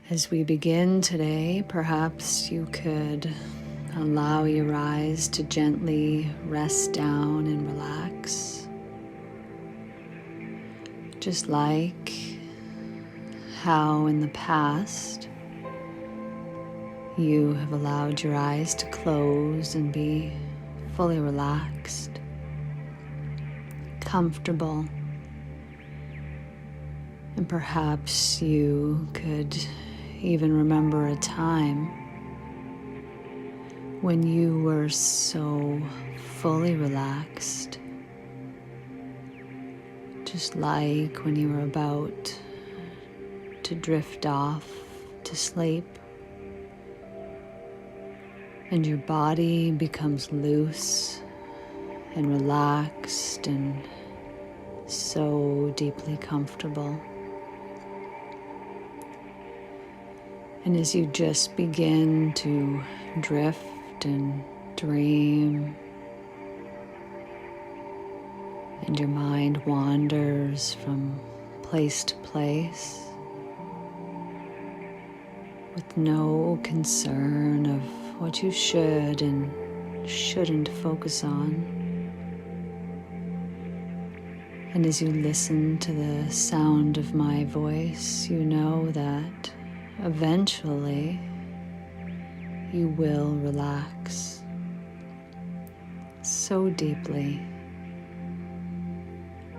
As we begin today, perhaps you could allow your eyes to gently rest down and relax, just like how in the past you have allowed your eyes to close and be fully relaxed, comfortable. And perhaps you could even remember a time when you were so fully relaxed, just like when you were about to drift off to sleep, and your body becomes loose and relaxed and so deeply comfortable. And as you just begin to drift and dream, and your mind wanders from place to place with no concern of what you should and shouldn't focus on. And as you listen to the sound of my voice, you know that eventually you will relax so deeply,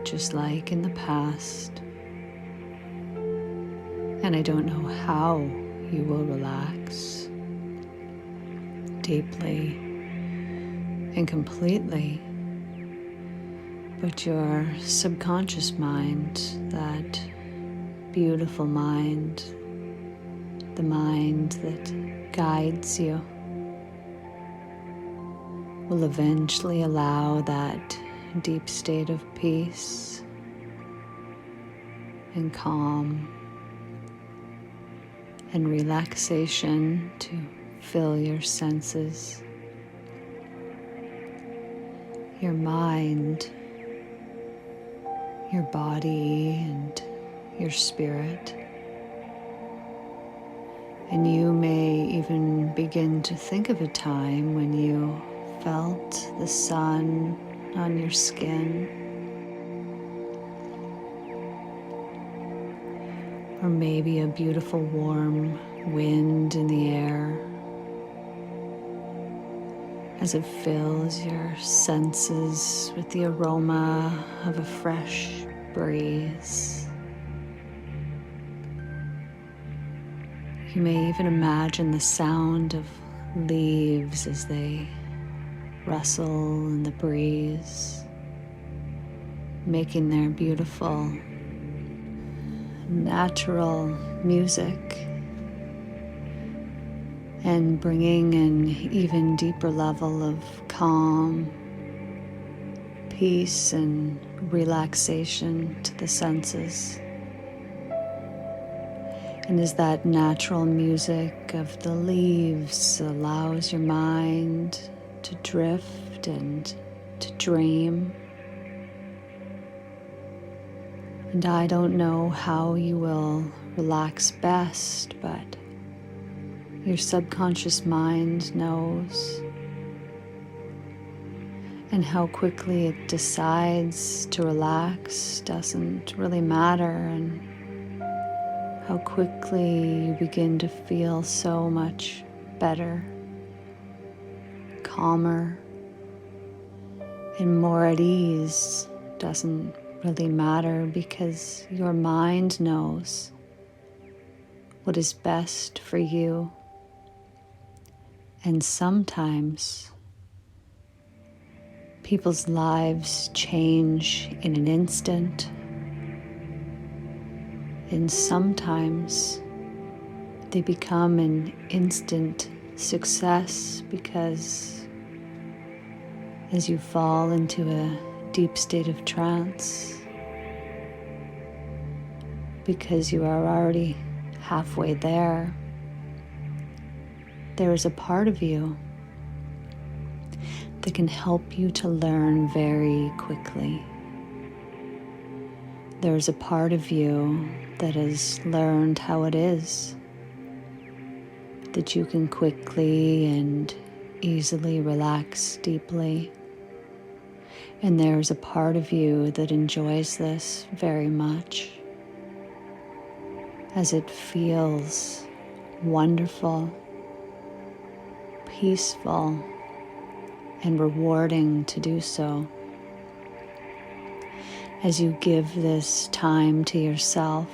just like in the past. And I don't know how you will relax deeply and completely, but your subconscious mind, that beautiful mind, the mind that guides you, will eventually allow that deep state of peace and calm and relaxation to fill your senses, your mind, your body, and your spirit. And you may even begin to think of a time when you felt the sun on your skin, or maybe a beautiful warm wind in the air as it fills your senses with the aroma of a fresh breeze. You may even imagine the sound of leaves as they rustle in the breeze, making their beautiful, natural music and bringing an even deeper level of calm, peace, and relaxation to the senses. And as that natural music of the leaves allows your mind to drift and to dream, and I don't know how you will relax best, but your subconscious mind knows, and how quickly it decides to relax doesn't really matter, and how quickly you begin to feel so much better, calmer, and more at ease doesn't really matter, because your mind knows what is best for you. And sometimes people's lives change in an instant, and sometimes they become an instant success, because as you fall into a deep state of trance, because you are already halfway there, there is a part of you that can help you to learn very quickly. There's a part of you that has learned how it is that you can quickly and easily relax deeply. And there's a part of you that enjoys this very much, as it feels wonderful, peaceful, and rewarding to do so. As you give this time to yourself,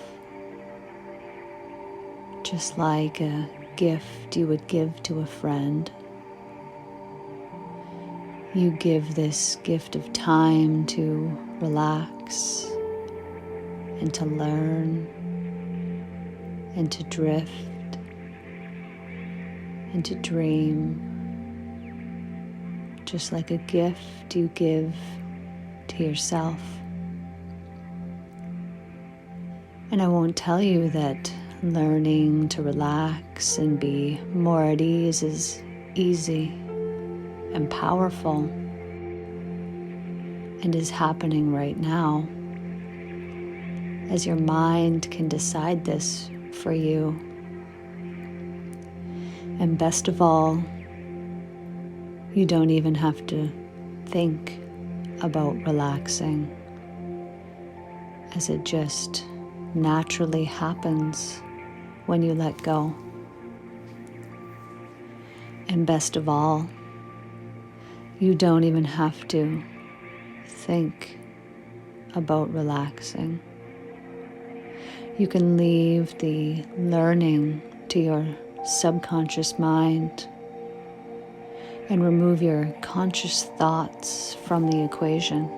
just like a gift you would give to a friend, you give this gift of time to relax and to learn and to drift and to dream, just like a gift you give to yourself. And I won't tell you that learning to relax and be more at ease is easy and powerful and is happening right now, as your mind can decide this for you. And best of all, you don't even have to think about relaxing, as it just naturally happens when you let go. And best of all, you don't even have to think about relaxing. You can leave the learning to your subconscious mind and remove your conscious thoughts from the equation.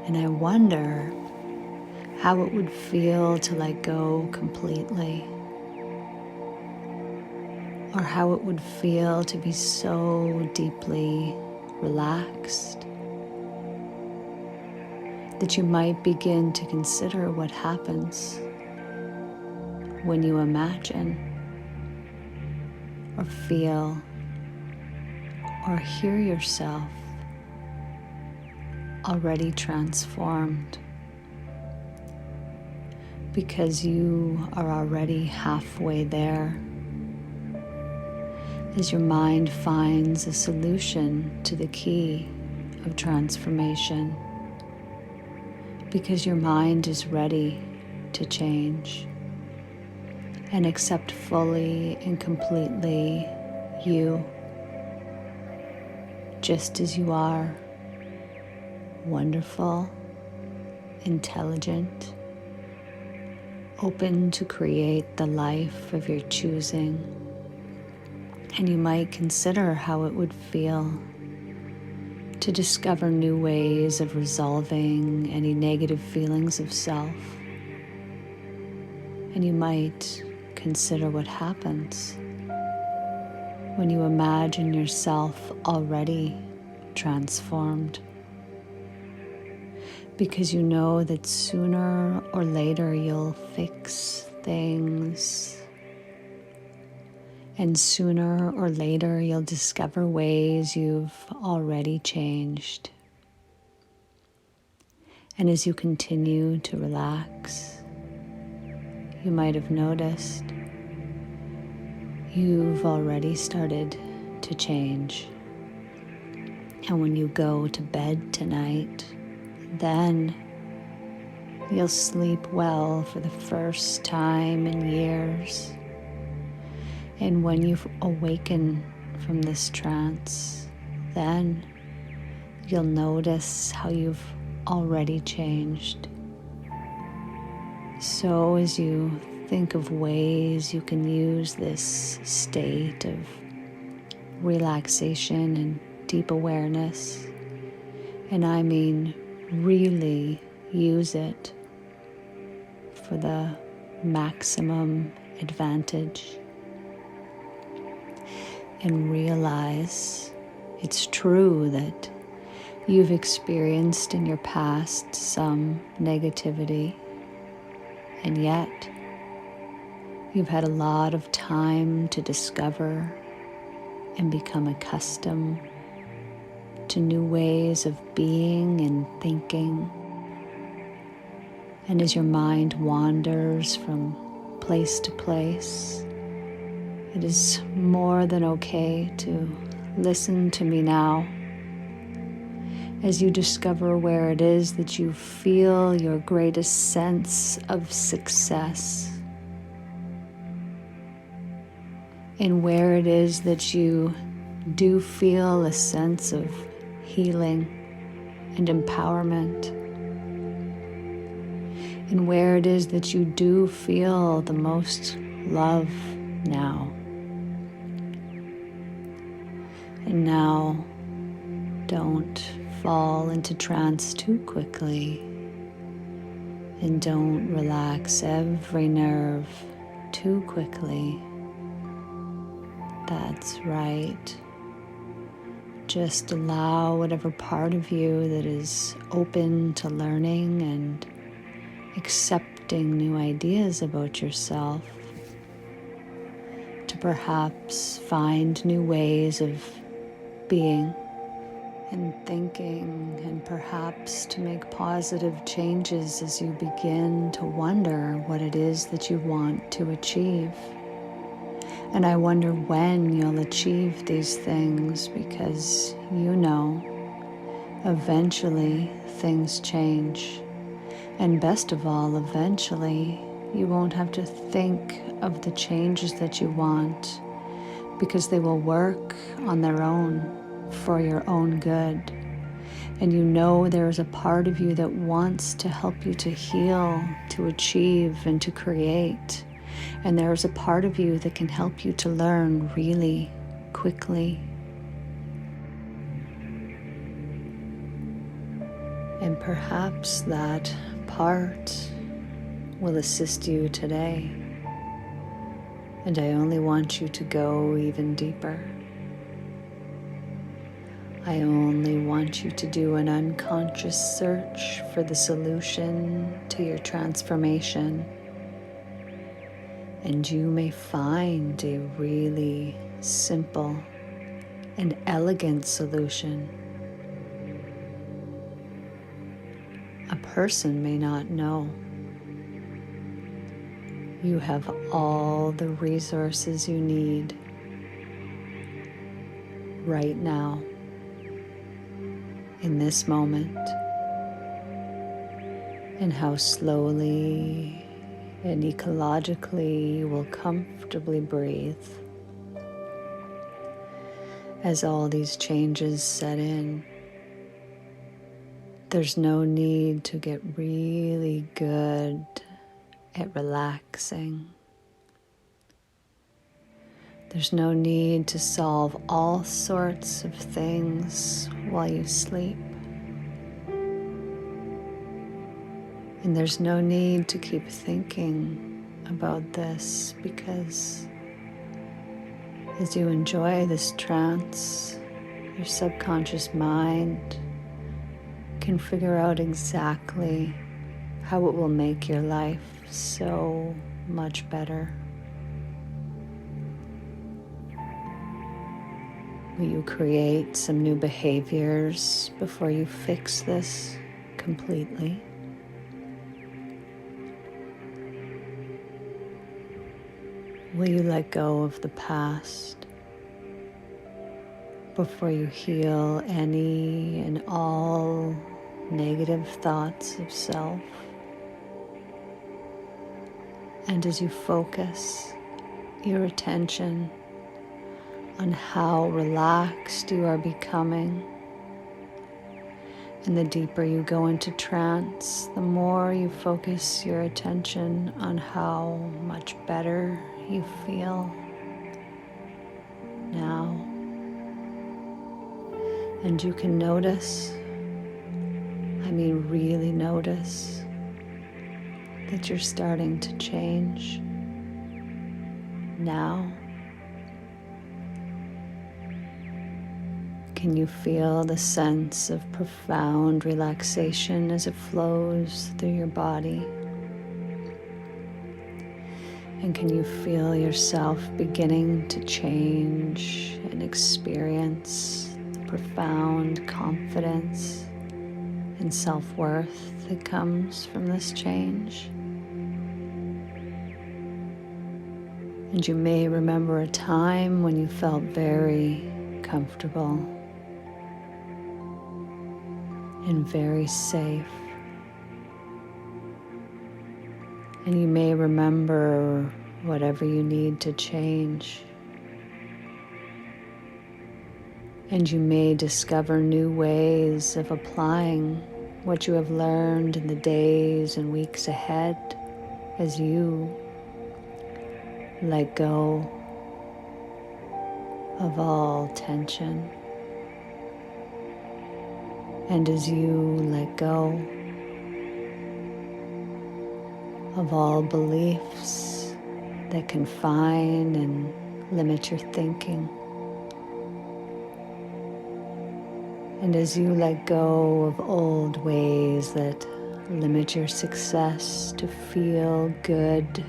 And I wonder how it would feel to let go completely, or how it would feel to be so deeply relaxed that you might begin to consider what happens when you imagine or feel or hear yourself already transformed, because you are already halfway there, as your mind finds a solution to the key of transformation, because your mind is ready to change and accept fully and completely you, just as you are, wonderful, intelligent, open to create the life of your choosing. And you might consider how it would feel to discover new ways of resolving any negative feelings of self. And you might consider what happens when you imagine yourself already transformed, because you know that sooner or later you'll fix things, and sooner or later you'll discover ways you've already changed. And as you continue to relax, you might have noticed you've already started to change. And when you go to bed tonight, then you'll sleep well for the first time in years. And when you awaken from this trance, then you'll notice how you've already changed. So as you think of ways you can use this state of relaxation and deep awareness, and I mean really use it for the maximum advantage, and realize it's true that you've experienced in your past some negativity, and yet you've had a lot of time to discover and become accustomed to new ways of being and thinking. And as your mind wanders from place to place. It is more than okay to listen to me now as you discover where it is that you feel your greatest sense of success, and where it is that you do feel a sense of healing and empowerment, and where it is that you do feel the most love now. And now, don't fall into trance too quickly, and don't relax every nerve too quickly. That's right. Just allow whatever part of you that is open to learning and accepting new ideas about yourself to perhaps find new ways of being and thinking, and perhaps to make positive changes as you begin to wonder what it is that you want to achieve. And I wonder when you'll achieve these things, because you know eventually things change. And best of all, eventually you won't have to think of the changes that you want, because they will work on their own for your own good. And you know there is a part of you that wants to help you to heal, to achieve, and to create. And there is a part of you that can help you to learn really quickly. And perhaps that part will assist you today. And I only want you to go even deeper. I only want you to do an unconscious search for the solution to your transformation. And you may find a really simple and elegant solution. A person may not know. You have all the resources you need right now, in this moment, and how slowly and ecologically you will comfortably breathe as all these changes set in. There's no need to get really good at relaxing. There's no need to solve all sorts of things while you sleep. And there's no need to keep thinking about this, because as you enjoy this trance, your subconscious mind can figure out exactly how it will make your life so much better. Will you create some new behaviors before you fix this completely? Will you let go of the past before you heal any and all negative thoughts of self? And as you focus your attention on how relaxed you are becoming, and the deeper you go into trance, the more you focus your attention on how much better you feel now. And you can notice, really notice, that you're starting to change now. Can you feel the sense of profound relaxation as it flows through your body? And can you feel yourself beginning to change and experience the profound confidence and self-worth that comes from this change? And you may remember a time when you felt very comfortable and very safe. And you may remember whatever you need to change. And you may discover new ways of applying what you have learned in the days and weeks ahead as you let go of all tension. And as you let go of all beliefs that confine and limit your thinking. And as you let go of old ways that limit your success to feel good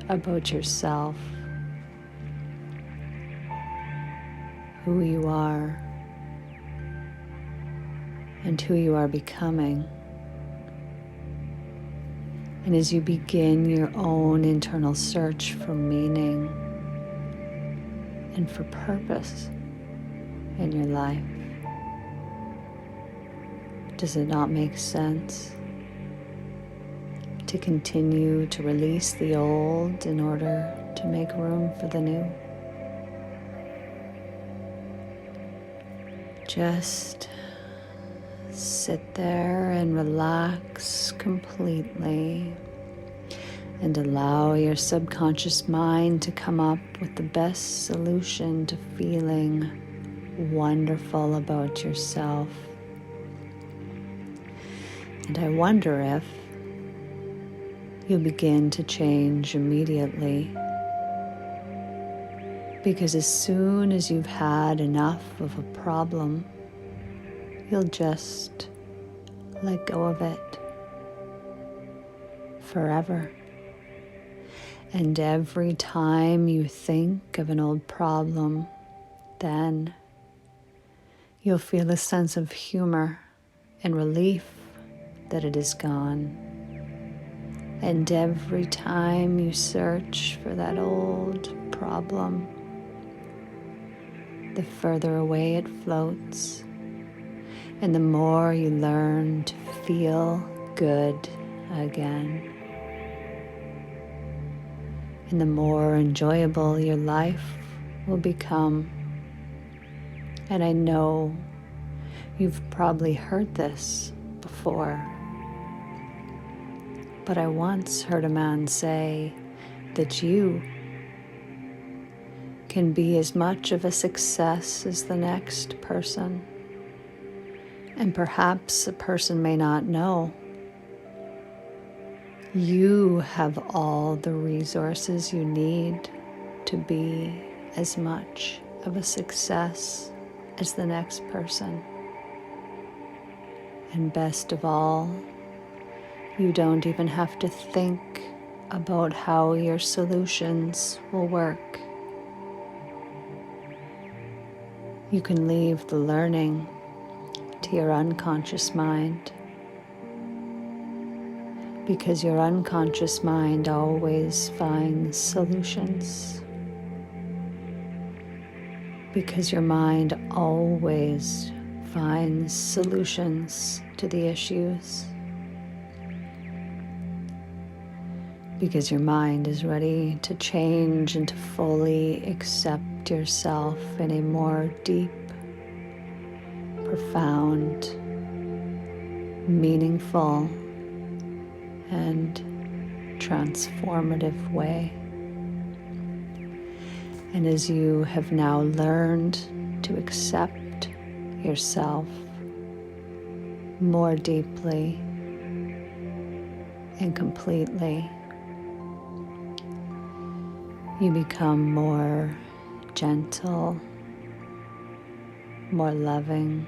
about yourself, who you are, and who you are becoming. And as you begin your own internal search for meaning and for purpose in your life, does it not make sense to continue to release the old in order to make room for the new? Just sit there and relax completely and allow your subconscious mind to come up with the best solution to feeling wonderful about yourself. And I wonder if you'll begin to change immediately, because as soon as you've had enough of a problem, you'll just let go of it forever. And every time you think of an old problem, then you'll feel a sense of humor and relief that it is gone. And every time you search for that old problem, the further away it floats, and the more you learn to feel good again. And the more enjoyable your life will become. And I know you've probably heard this before, but I once heard a man say that you can be as much of a success as the next person. And perhaps a person may not know. You have all the resources you need to be as much of a success as the next person. And best of all, you don't even have to think about how your solutions will work. You can leave the learning to your unconscious mind, because your unconscious mind always finds solutions. Because your mind always finds solutions to the issues. Because your mind is ready to change and to fully accept yourself in a more deep, profound, meaningful, and transformative way. And as you have now learned to accept yourself more deeply and completely, you become more gentle, more loving,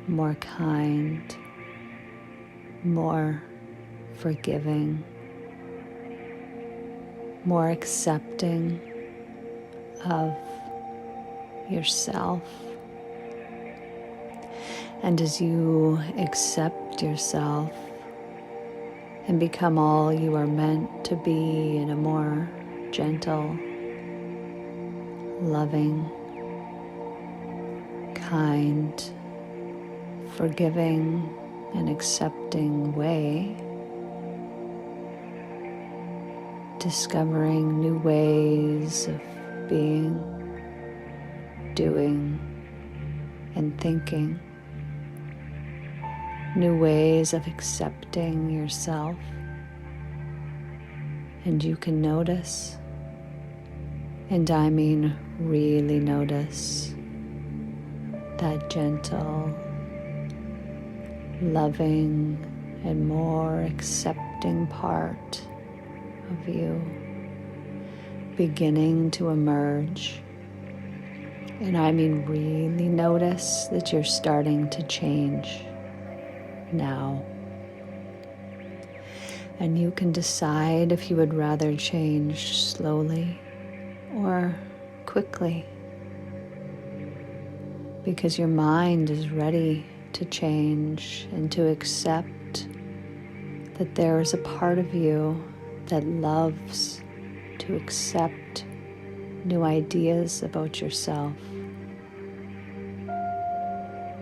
more kind, more forgiving, more accepting of yourself. And as you accept yourself and become all you are meant to be in a more gentle, loving, kind, forgiving, and accepting way, discovering new ways of being, doing, and thinking, new ways of accepting yourself. And you can notice, and I mean really notice, that gentle, loving, and more accepting part of you beginning to emerge. And I mean really notice that you're starting to change now. And you can decide if you would rather change slowly or quickly, because your mind is ready to change and to accept that there is a part of you that loves to accept new ideas about yourself,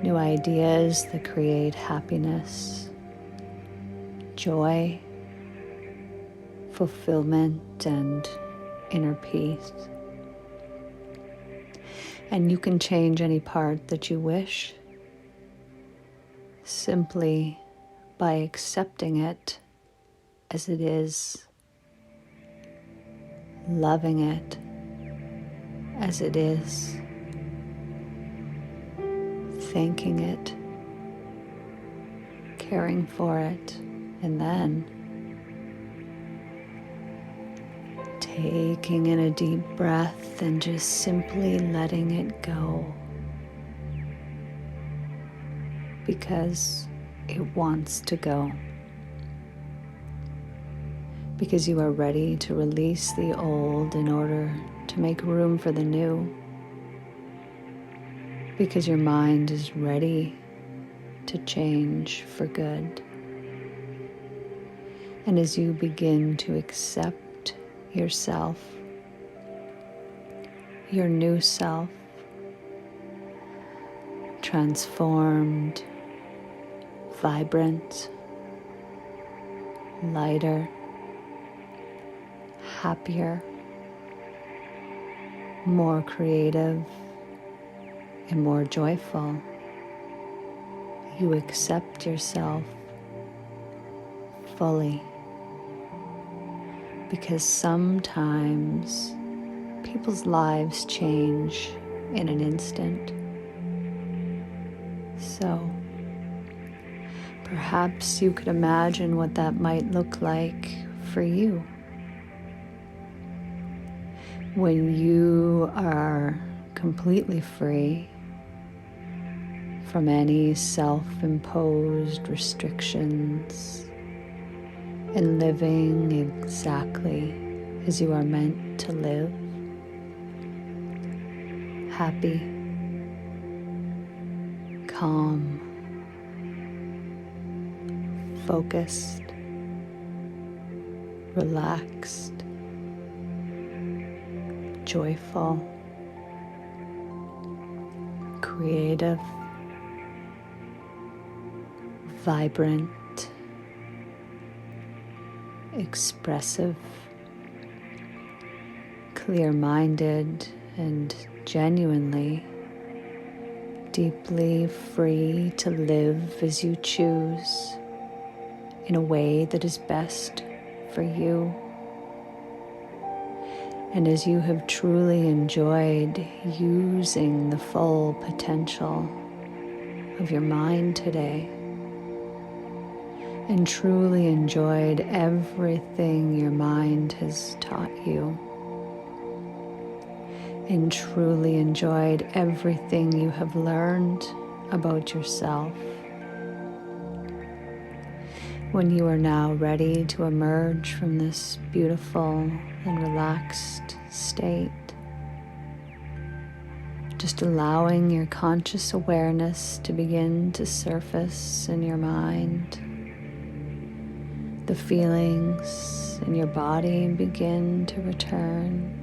new ideas that create happiness, joy, fulfillment, and inner peace. And you can change any part that you wish simply by accepting it as it is, loving it as it is, thanking it, caring for it, and then taking in a deep breath and just simply letting it go, because it wants to go, because you are ready to release the old in order to make room for the new, because your mind is ready to change for good. And as you begin to accept yourself, your new self, transformed, vibrant, lighter, happier, more creative, and more joyful, you accept yourself fully. Because sometimes people's lives change in an instant. So perhaps you could imagine what that might look like for you when you are completely free from any self-imposed restrictions and living exactly as you are meant to live, happy, calm, focused, relaxed, joyful, creative, vibrant, expressive, clear-minded, and genuinely, deeply free to live as you choose in a way that is best for you. And as you have truly enjoyed using the full potential of your mind today, and truly enjoyed everything your mind has taught you, and truly enjoyed everything you have learned about yourself, when you are now ready to emerge from this beautiful and relaxed state, just allowing your conscious awareness to begin to surface in your mind, The feelings in your body begin to return.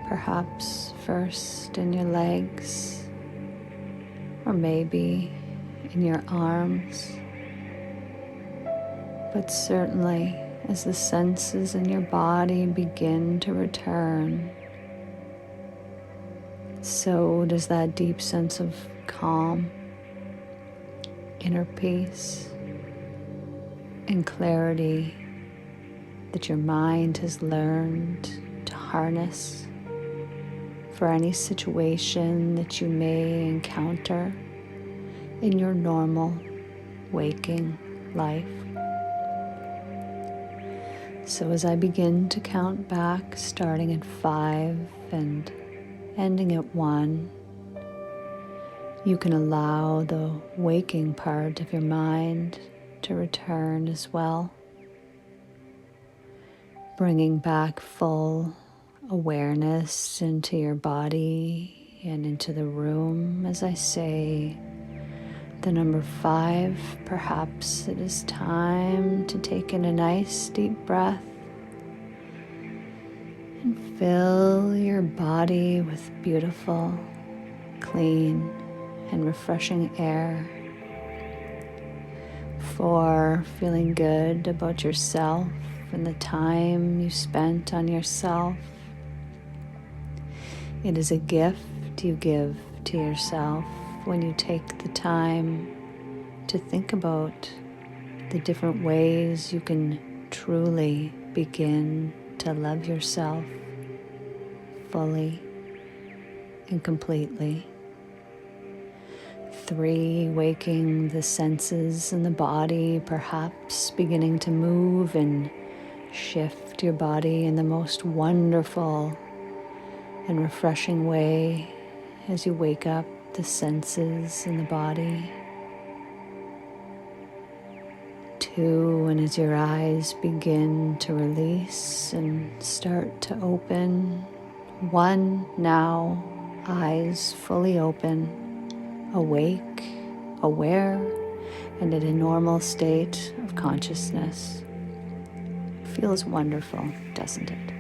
Perhaps first in your legs, or maybe in your arms. But certainly, as the senses in your body begin to return, so does that deep sense of calm, inner peace, and clarity that your mind has learned to harness for any situation that you may encounter in your normal waking life. So as I begin to count back, starting at 5 and ending at 1, you can allow the waking part of your mind to return as well, bringing back full awareness into your body and into the room. As I say the number 5, perhaps it is time to take in a nice deep breath and fill your body with beautiful, clean, and refreshing air. 4, feeling good about yourself and the time you spent on yourself. It is a gift you give to yourself when you take the time to think about the different ways you can truly begin to love yourself fully and completely. 3, waking the senses in the body, perhaps beginning to move and shift your body in the most wonderful and refreshing way as you wake up the senses in the body. 2, and as your eyes begin to release and start to open. 1, now, eyes fully open, awake, aware, and in a normal state of consciousness. Feels wonderful, doesn't it?